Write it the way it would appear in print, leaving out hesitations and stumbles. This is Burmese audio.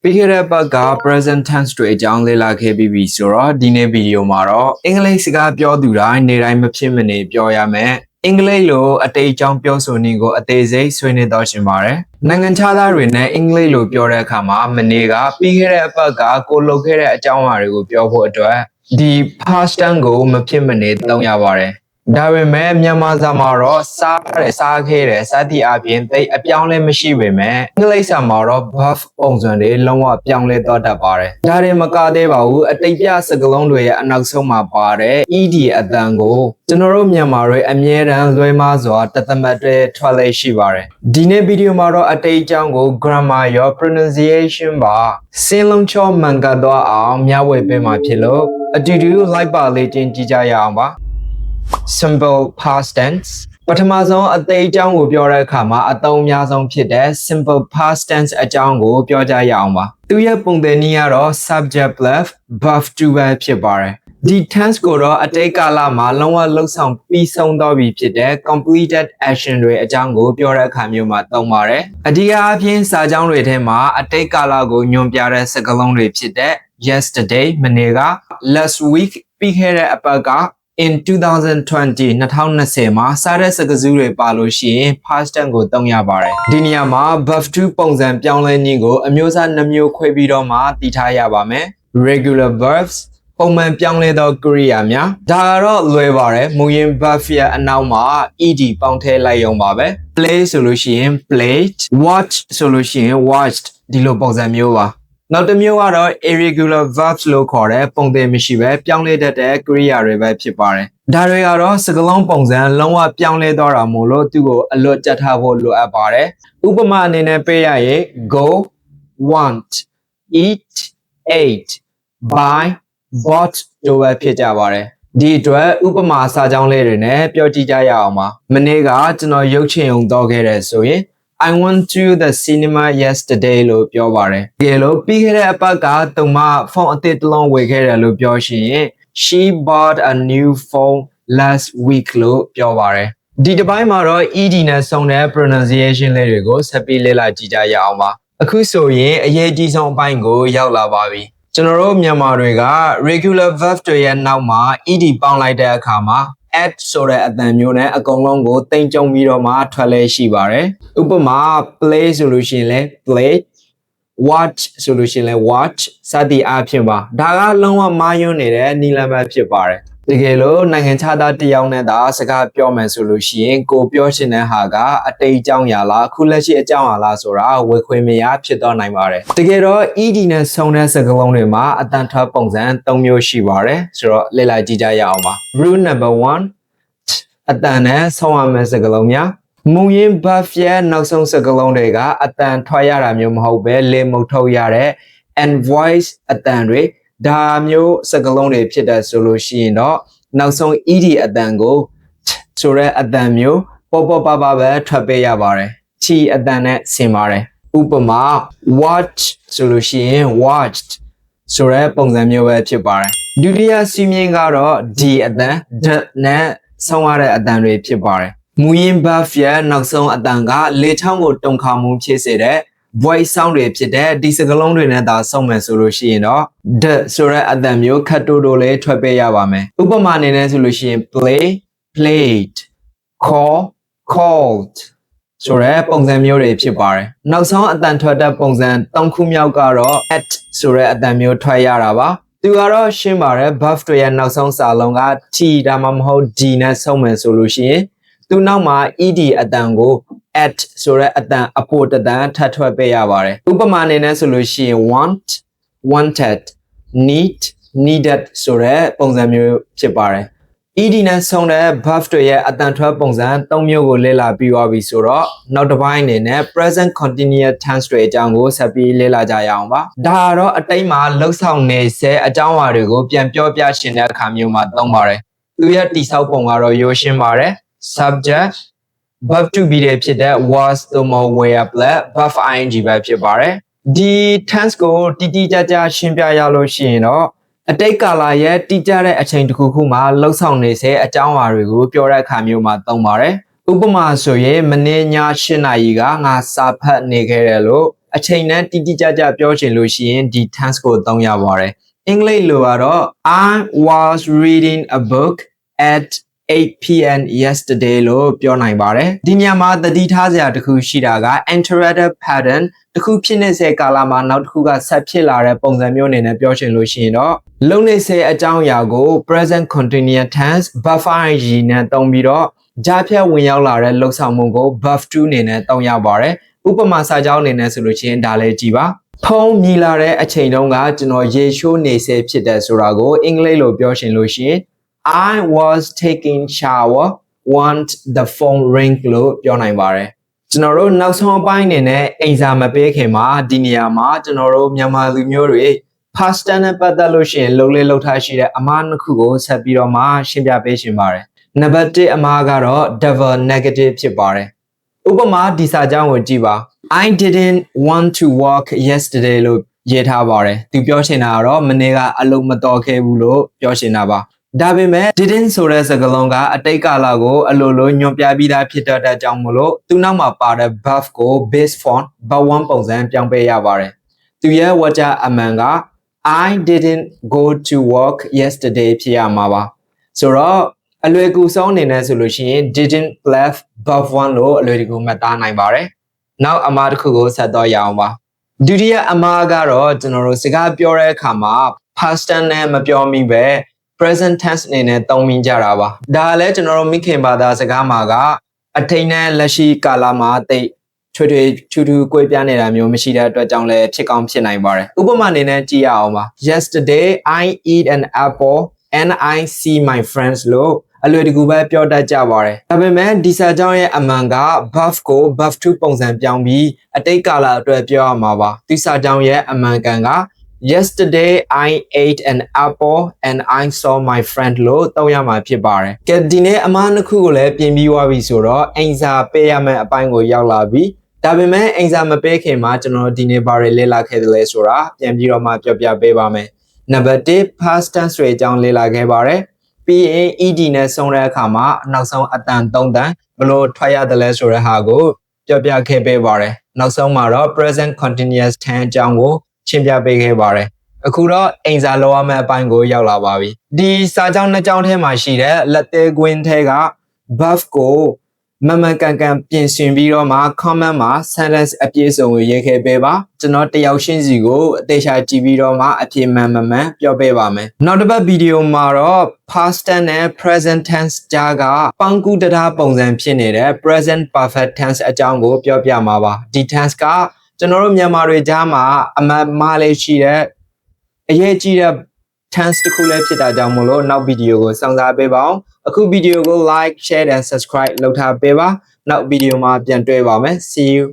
ပြီးခဲ့တဲ့ပတ်က present tense တွေအကြောင်းလေ့လာခဲ့ပြီးပြီဆိုတော့ဒီနေ့ဗီဒီယိုမှာတော့အင်္ဂလိပ်စကားပြောသူတိုင်းနေ့တိုင်းမဖြစ်မနေပြောရမယ်အင်္ဂလိပ်လိုအတိတ်အကြောင်းပြောဆိုနည်းကိုအသေးစိတ်ဆွေးနွေးတော့ရှင်ပါတယ်နိုင်ငံခြားသားတွေနဲ့အင်္ဂလိပ်လိုပြောတဲ့အခါမှာမနေ့ကပြီးခဲ့တဲ့အပတ်ကကိုလုပ်ခဲ့တဲ့အကြောင်းအရာတွေကိုပြောဖို့အတွက်ဒီ past tense ကိုမဖြစ်မနေသုံးရပါတယ်ဒါပေမဲ့မြန်မာစာမှာတော့စားခဲ့တယ်စသည့်အပြင်သိအပြောင်းလဲမရှိပေမဲ့အင်္ဂလိပ်စာမှာတော့ verb ပုံစံတွေလုံးဝပြောင်းလဲတော့တတ်ပါတယ်ဒါတွေမကသေးပါဘူးအတိတ်ပြစကားလုံးတွေရဲ့အနောက်ဆုံးမှာပါတဲ့ ed အတန်ကိုကျွန်တော်တို့မြန်မာတွေအမြဲတမ်းလွှဲမစွာတသမတ်တွေထွက်လေရှိပါတယ်ဒီနေ့ဗီဒီယိုမှာတော့အတိတ်အကြောင်းကို grammar ရော pronunciation ပါစင်းလုံးချောမှန်ကန်တော့အောင်မျှဝေပေးမှာဖြစ်လို့အတူတူလိုက်ပါလေ့ကျင့်ကြည့်ကြရအောင်ပါsimple past tense ပထမဆုံးအသေးအကြောင်းကိုပြောတဲ့အခါမှာအသုံးအများဆုံးဖြစ်တဲ့ simple past tense အကြောင်းကိုပြောကြရအောင်ပါသူရဲ့ပုံသဏ္ဍာန်ကတော့ subject plus verb to ပဲဖြစ်ပါတယ်ဒီ tense ကိုတော့အတိတ်ကာလမှာလုံးဝလှုပ်ဆောင်ပြီးဆုံးတော့ပြီဖြစ်တဲ့ completed action တွေအကြောင်းကိုပြောတဲ့အခါမျိုးမှာသုံးပါတယ်အဓိကအားဖြင့်စာကြောင်းတွေထဲမှာအတိတ်ကာလကိုညွှန်ပြတဲ့စကားလုံးတွေဖြစ်တဲ့ yesterday မနေ့က last week ပြီးခဲ့တဲ့အပတ်ကin 2020မှာစားတဲ့စကားစုတွေပါလို့ရှိရင် past tense ကိုသုံးရပါတယ်ဒီနေရာမှာ verb to ပုံစံပြောင်းလဲနည်းကိုအမျိုးအစား2မျိုးခွဲပြီးတော့မှတည်ထားရပါမယ် regular verbs ပုံမှန်ပြောင်းလဲသောကရိယာများဒါကတော့လွယ်ပါတယ်မူရင်း verb ရဲ့အနောက်မှာ ed ပေါင်းထည့်လိုက်ရုံပါပဲ play ဆိုလို့ရှိရင် played watch ဆိုလို့ရှိရင် watched ဒီလိုပုံစံမျိုးပါနောက်တစ်မျိုးကတော့ irregular verbs လို့ခေါ်တဲ့ပုံသဏ္ဍာန်မရှိပဲပြောင်းလဲတတ်တဲ့ကရိယာတွေပဲဖြစ်ပါတယ်ဒါတွေကတော့စကားလုံးပုံစံလုံးဝပြောင်းလဲသွားတာမို့လို့သူ့ကိုအလွတ်ကြတ်ထားဖို့လိုအပ်ပါတယ်ဥပမာအနေနဲ့ပေးရရင် go want eat ate buy bought တို့ပဲဖြစ်ကြပါတယ်ဒီအတွက်ဥပမာစာကြောင်းလေးတွေနဲ့ပြောကြည့်ကြရအောင်ပါမနေ့ကကျွန်တော်ရုပ်ချင်ုံတော့ခဲ့တယ်ဆိုရင်I went to the cinema yesterday လို့ပြောပါတယ်။ဒီလိုပြီးခဲ့တဲ့အပတ်ကသူမဖုန်းအသစ်တစ်လုံးဝယ်ခဲ့တယ်လို့ပြောရှင် She bought a new phone last week လို့ပြောပါတယ်။ဒီတစ်ပိုင်းမှာတော့ ed နဲ့ဆုံးတဲ့ pronunciation လေးတွေကိုဆက်ပြီးလေ့လာကြည့်ကြရအောင်ပါ။အခုဆိုရင်အရေးကြီးဆုံးအပိုင်းကိုရောက်လာပါပြီ။ကျွန်တော်တို့မြန်မာတွေက regular verb တွေရဲ့နောက်မှာ ed ပေါင်းလိုက်တဲ့အခါမှာat ဆိုတဲ့အတန်မျိုးနဲ့အကုန်လုံးကိုတိမ်ကြုံပြီးတော့မှထွက်လဲရှိပါတယ်ဥပမာ play ဆိုလို့ရှိရင်လဲ play watch ဆိုလို့ရှိရင်လဲ watch စသည်အားဖြင့်ပါဒါကလုံးဝမာယွန်းနေတဲ့နီလန်ပဲဖြစ်ပါတယ်တကယ်လို့နိုင်ငံခြားသားတယောက်နဲ့သာစကားပြောမယ်ဆိုလို့ရှိရင်ကိုပြောချင်တဲ့ဟာကအတိတ်အကြောင်းအရာလားအခုလက်ရှိအကြောင်းအရာလားဆိုတာဝေခွင့်မရဖြစ်တော့နိုင်ပါတယ်တကယ်တော့ ed နဲ့ဆုံတဲ့စကားလုံးတွေမှာအတန်ထွက်ပုံစံ3မျိုးရှိပါတယ်ဆိုတော့လေ့လာကြည့်ကြရအောင်ပါ rule number 1အတန်နဲ့ဆုံးရမယ့်စကားလုံးများမူရင်း verb ရဲ့နောက်ဆုံးစကားလုံးတွေကအတန်ထွက်ရတာမျိုးမဟုတ်ပဲလေမုတ်ထုတ်ရတဲ့ and voice အတန်တွေဒါမျိုးစကားလုံးတွေဖြစ်တဲ့ဆိုလို့ရှိရင်တော့နောက်ဆုံး ed အတန်ကိုဆိုတဲ့အတန်မျိုးပေါ်ပေါ်ပါပါပဲထွက်ပေးရပါတယ်ချီအတန်နဲ့ဆင်ပါတယ်ဥပမာ watch ဆိုလို့ရှိရင် watched ဆိုတဲ့ပုံစံမျိုးပဲဖြစ်ပါတယ်ဒုတိယစီမင်းကတော့ d အတန် d နဲ့ဆုံးရတဲ့အတန်တွေဖြစ်ပါတယ်မူရင်း verb ရဲ့နောက်ဆုံးအတန်ကလေချောင်းကိုတုန်ခါမှုဖြစ်စေတဲ့ voice sound တွေဖြစ်တဲ့ဒီစကားလုံးတွေနဲ့သာဆုံးမယ်ဆိုလို့ရှိရင်တော့ d ဆိုတဲ့အတန်မျိုးခတ်တိုးတိုးလေးထွက်ပေးရပါမယ်ဥပမာအနေနဲ့ဆိုလို့ရှိရင် play played call called ဆိုတဲ့ပုံစံမျိုးတွေဖြစ်ပါတယ်နောက်ဆုံးအတန်ထွက်တဲ့ပုံစံ3ခုမြောက်ကတော့ at ဆိုတဲ့အတန်မျိုးထွက်ရတာပါသူကတော့ရှင်းပါတယ် verb တွေရဲ့နောက်ဆုံးစာလုံးက t ဒါမှမဟုတ် d နဲ့ဆုံးမယ်ဆိုလို့ရှိရင်သူနောက်မှာ ed အတန်ကို at ဆိုတဲ့အတန်အပေါ်တန်ထပ်ထွက်ပေးရပါတယ်ဥပမာအနေနဲ့ဆိုလို့ရှိရင် want wanted need needed ဆိုတဲ့ပုံစံမျိုးဖြစ်ပါတယ် ed နဲ့ဆုံးတဲ့ verb တွေရဲ့အတန်ထွက်ပုံစံ3မျိုးကိုလေ့လာပြီးသွားပြီဆိုတော့နောက်တစ်ပိုင်းအနေနဲ့ present continuous tense တွေအကြောင်းကိုဆက်ပြီးလေ့လာကြရအောင်ပါဒါကတော့အတိတ်မှာလှုပ်ဆောင်နေတဲ့အကြောင်းအရာတွေကိုပြန်ပြောပြရှင်းတဲ့အခါမျိုးမှာသုံးပါတယ်သူရဲ့တိဆောက်ပုံကတော့ရိုးရှင်းပါတယ် subject verb to be တွေဖြစ်တဲ့ was သို့မဟုတ် were plus verb ing ပဲဖြစ်ပါတယ်ဒီ tense ကိုတိတိကျကျရှင်းပြရလို့ရှိရင်တော့အတိတ်ကာလရဲ့တိကျတဲ့အချိန်တစ်ခုခုမှာလှုပ်ဆောင်နေတဲ့အကြောင်းအရာတွေကိုပြောတဲ့အခါမျိုးမှာသုံးပါတယ်ဥပမာဆိုရင်မနေ့ည8 နာရီကငါစာဖတ်နေခဲ့တယ်လို့ အချိန်နဲ့တိတိကျကျပြောချင်လို့ရှိရင်ဒီ tense ကိုသုံးရပါတယ်အင်္ဂလိပ်လိုကတော့ I was reading a book at 8 p.m. yesterday လို့ပြောနိုင်ပါတယ်ဒီညမှာသတိထားစရာတစ်ခုရှိတာက interrupted pattern တစ်ခုဖြစ်နေစေကာလမှာနောက်တစ်ခုကဆက်ဖြစ်လာတဲ့ပုံစံမျိုးအနေနဲ့ပြောချင်လို့ရှိရင်တော့လုံးနေစေအကြောင်းအရာကို present continuous tense buffer ing နဲ့သုံးပြီးတော့ကြားဖြတ်ဝင်ရောက်လာတဲ့လှုပ်ဆောင်မှုကို buff to အနေနဲ့သုံးရပါတယ်ဥပမာစာကြောင်းအနေနဲ့ဆိုလို့ရှိရင်ဒါလည်းကြည့်ပါဖုံးမြည်လာတဲ့အချိန်တုန်းကကျွန်တော်ရေရှိုးနေစေဖြစ်တဲ့ဆိုတာကိုအင်္ဂလိပ်လိုပြောရှင်လို့ရှိရင် I was taking shower want the phone ring လို့ပြောနိုင်ပါတယ်ကျွန်တော်တို့နောက်ဆုံးအပိုင်းအနေနဲ့အိမ်စာမပေးခင်မှာဒီနေရာမှာကျွန်တော်တို့မြန်မာလူမျိုးတွေ past tense နဲ့ပတ်သက်လို့ရှိရင်လုံးလေးလှုပ်ထားရှိတဲ့အမှားနှစ်ခုကိုဆက်ပြီးတော့မှရှင်းပြပေးရှင်ပါတယ်နံပါတ်1အမှားကတော့ double negative ဖြစ်ပါတယ်ဥပမာဒီစာကြောင်းကိုကြည့်ပါ I didn't want to work yesterday လို့ရေးထားပါတယ်သူပြောချင်တာကတော့မနေ့ကအလုပ်မတော်ခဲ့ဘူးလို့ပြောချင်တာပါဒါပေမဲ့ didn't ဆိုတဲ့စကားလုံးကအတိတ်ကာလကိုအလိုလိုညွှန်ပြပြီးသားဖြစ်တဲ့အကြောင်းမလို့သူနောက်မှာပါတဲ့ verb ကို base form verb 1ပုံစံပြောင်းပေးရပါတယ်သူရဲ့ဝါကျအမှန်က I didn't go to work yesterday ဖြစ်ရမှာပါဆိုတော့အလွယ်ကူဆုံးအနေနဲ့ဆိုလို့ရှိရင် didn't left verb 1လို့အလွယ်တကူမှတ်သားနိုင်ပါတယ်နောက်အမှားတစ်ခုကိုဆက်တော့ရအောင်ပါဒုတိယအမှားကတော့ကျွန်တော်တို့စကားပြောတဲ့အခါမှာ past tense နဲ့မပြောမိပဲ present tense အနေနဲ့သုံးမိကြတာပါဒါလည်းကျွန်တော်တို့မိခင်ဘာသာစကားမှာကအထိန်နဲ့လက်ရှိကာလမှာတိတ်ထွေထူးကွေးပြားနေတာမျိုးမရှိတဲ့အတွက်ကြောင့်လည်းဖြစ်ကောင်းဖြစ်နိုင်ပါတယ်ဥပမာအနေနဲ့ကြည့်ရအောင်ပါ Yesterday I eat an apple and I see my friends လို့အလွယ်တကူပဲပြောတတ်ကြပါတယ်ဒါပေမဲ့ဒီစာကြောင်းရဲ့အမှန်က buff ကို buff to ပုံစံပြောင်းပြီးအတိတ်ကာလအတွက်ပြောရမှာပါဒီစာကြောင်းရဲ့အမှန်ကန်ကYesterday I ate an apple and I saw my friend လို့သုံးရမှာဖြစ်ပါတယ်။ကဲဒီနေ့အမှားနှစ်ခုကိုလည်းပြင်ပြီးသွားပြီဆိုတော့အိမ်စာပေးရမယ့်အပိုင်းကိုရောက်လာပြီ။ဒါပေမဲ့အိမ်စာမပေးခင်မှာကျွန်တော်ဒီနေ့ဘာတွေလေ့လာခဲ့သလဲဆိုတာပြန်ပြီးတော့မှပြောပြပေးပါမယ်။နံပါတ်1 past tense တွေအကြောင်းလေ့လာခဲ့ပါတယ်။ပြီးရင် ed နဲ့ဆုံးတဲ့အခါမှာနောက်ဆုံးအတန်3တန်ဘယ်လိုထွက်ရတယ်လဲဆိုတဲ့ဟာကိုပြောပြခဲ့ပေးပါတယ်။နောက်ဆုံးမှာတော့ present continuous tense အကြောင်းကိုရှင်းပြပေးခဲ့ပါတယ်အခုတော့အိမ်စာလောရမယ့်အပိုင်းကိုရောက်လာပါပြီဒီစာကြောင်းနှစ်ကြောင်းထဲမှာရှိတဲ့လက်သေးကွင်းထဲက buff ကိုမမှန်ကန်ကန်ပြင်ဆင်ပြီးတော့မှ comment မှာ sentence အပြည့်စုံကိုရေးခဲ့ပေးပါကျွန်တော်တယောက်ချင်းစီကိုအသေးချာကြည့်ပြီးတော့မှအပြည့်မှန်ပြောပေးပါမယ်နောက်တစ်ပတ်ဗီဒီယိုမှာတော့ past tense နဲ့ present tense ကြားကပေါင်းကူးတရားပုံစံဖြစ်နေတဲ့ present perfect tense အကြောင်းကိုပြောပြမှာပါဒီ tense ကကျွန်တော်တို့မြန်မာတွေကြားမှာအမှန်မှားလေးရှိတဲ့အရေးကြီးတဲ့ tense တစ်ခုလည်းဖြစ်တာကြောင့်မလို့နောက်ဗီဒီယိုကိုစောင့်စားပေးပါအောင်အခုဗီဒီယိုကို like share and subscribe လုပ်ထားပေးပါနောက်ဗီဒီယိုမှာပြန်တွေ့ပါမယ် see you